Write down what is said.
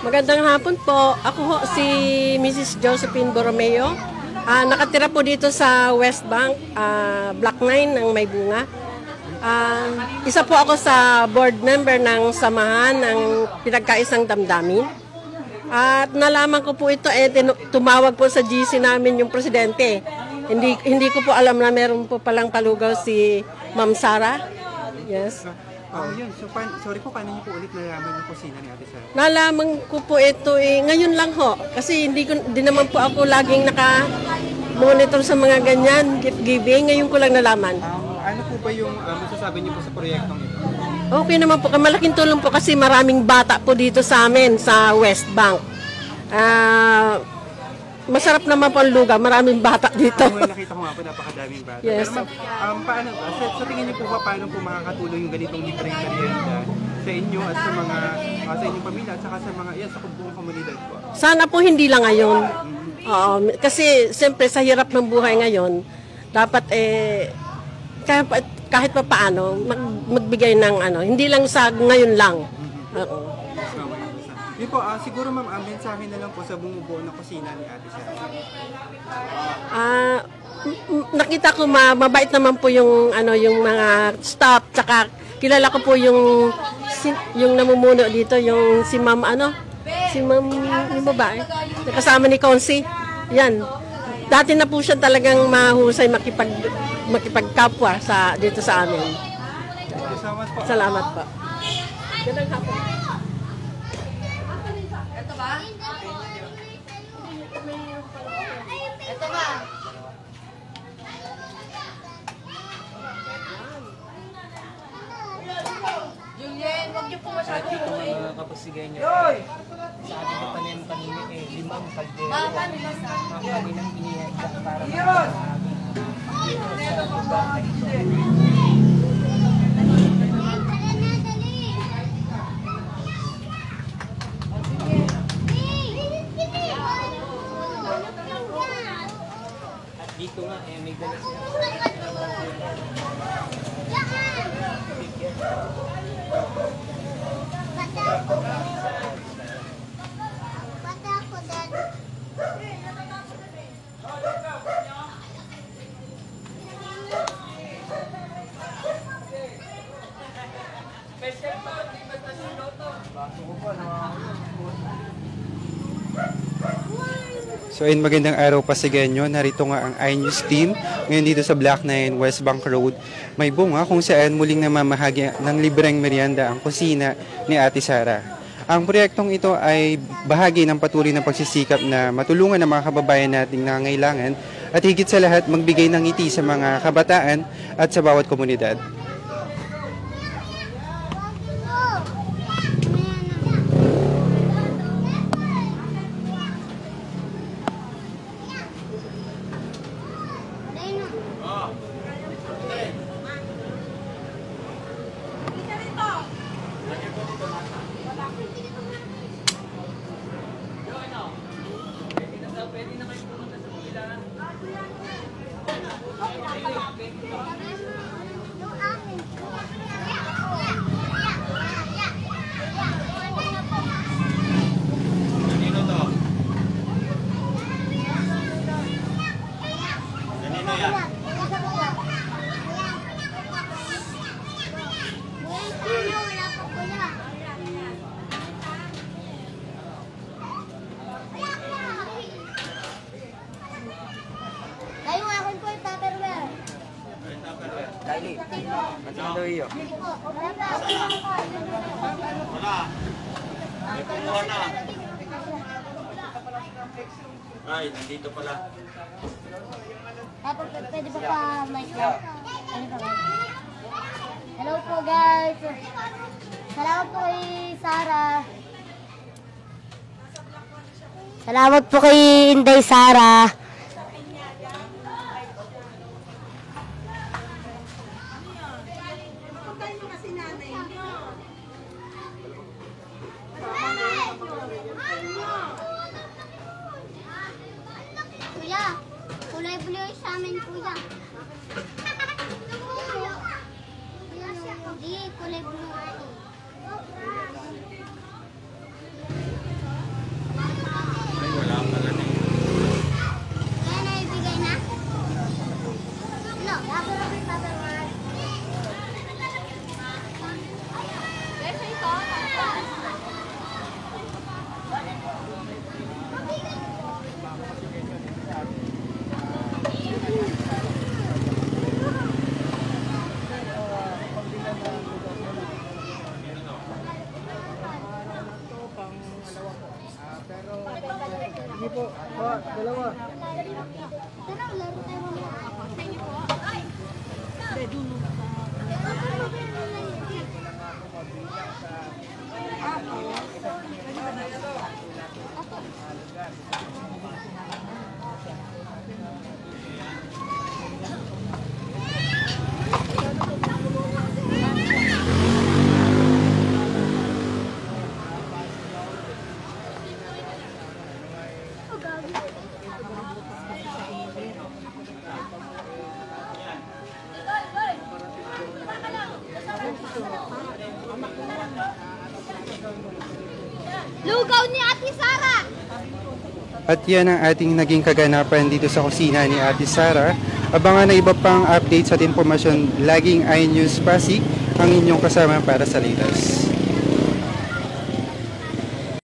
Magandang hapon po. Ako ho si Mrs. Josephine Borromeo. Nakatira po dito sa West Bank, Block 9 ng May Bunga. Isa po ako sa board member ng samahan ng Pinagkaisang Damdamin. At nalaman ko po ito, tumawag po sa GC namin yung presidente. Hindi ko po alam na meron po palang palugaw si Ma'am Sara. Yes. Yun. So, sorry po, paano niyo po ulit nalaman yung kusina ni Ate Sara? Nalaman ko po ito ngayon lang ho. Kasi hindi naman po ako laging naka-monitor sa mga ganyan, gift giving. Ngayon ko lang nalaman. Ano po ba yung masasabi niyo po sa proyektong ito? Okay naman po. Malaking tulong po kasi maraming bata po dito sa amin sa West Bank. Masarap naman po ang lugar. Maraming bata dito. Nakita ko nga po, napakadaming bata. Yes. Pero paano, sa tingin niyo po ba paano po makakatulong yung ganitong libreng merienda sa inyo at sa mga sa inyong pamilya at saka sa mga sa buong komunidad po? Sana po hindi lang ngayon. Kasi siyempre sa hirap ng buhay ngayon, dapat kahit pa paano magbigay ng hindi lang sa ngayon lang. Yun po, siguro ma'am, mensahe na lang po sa bumubuo na kusina ni Ate Sara. Nakita ko mabait naman po yung yung mga staff, tsaka kilala ko po yung namumuno dito, yung si Ma'am yung babae, kasama ni Consi. Yan. Dati na po siya talagang mahusay makipagkapwa dito sa amin. Salamat po. Ganang hapon. Ito ba? Julien, huwag niyo po masyado tuloy. Mga kapasigay niyo. Sa ating kapanin kanina limang kaldero. Ang kanilang inihanda para sa dito nga, may dala sila. So ayun, magandang araw Pasigenyo. Narito nga ang iNews team ngayon dito sa Block 9 West Bank Road, May Bunga, kung saan muling namamahagi ng libreng merienda ang kusina ni Ate Sara. Ang proyektong ito ay bahagi ng patuloy na pagsisikap na matulungan ang mga kababayan nating nangangailangan at higit sa lahat magbigay ng ngiti sa mga kabataan at sa bawat komunidad. Ay, nandito pala. Tapos pwede ba pa mic lang? Ano ba guys? Hello po guys! Salamat po kay Sara. Salamat po kay Inday Sara. Kuya, kulay blue sa amin kuya. Hindi, kulay blue. Sige po. Dalawa. Tara, laro tayo mamaya. Lugaw ni Ate Sara! At yan ang ating naging kaganapan dito sa kusina ni Ate Sara. Abangan na iba pang updates at impormasyon, laging iNews Pasig ang inyong kasama para sa latest.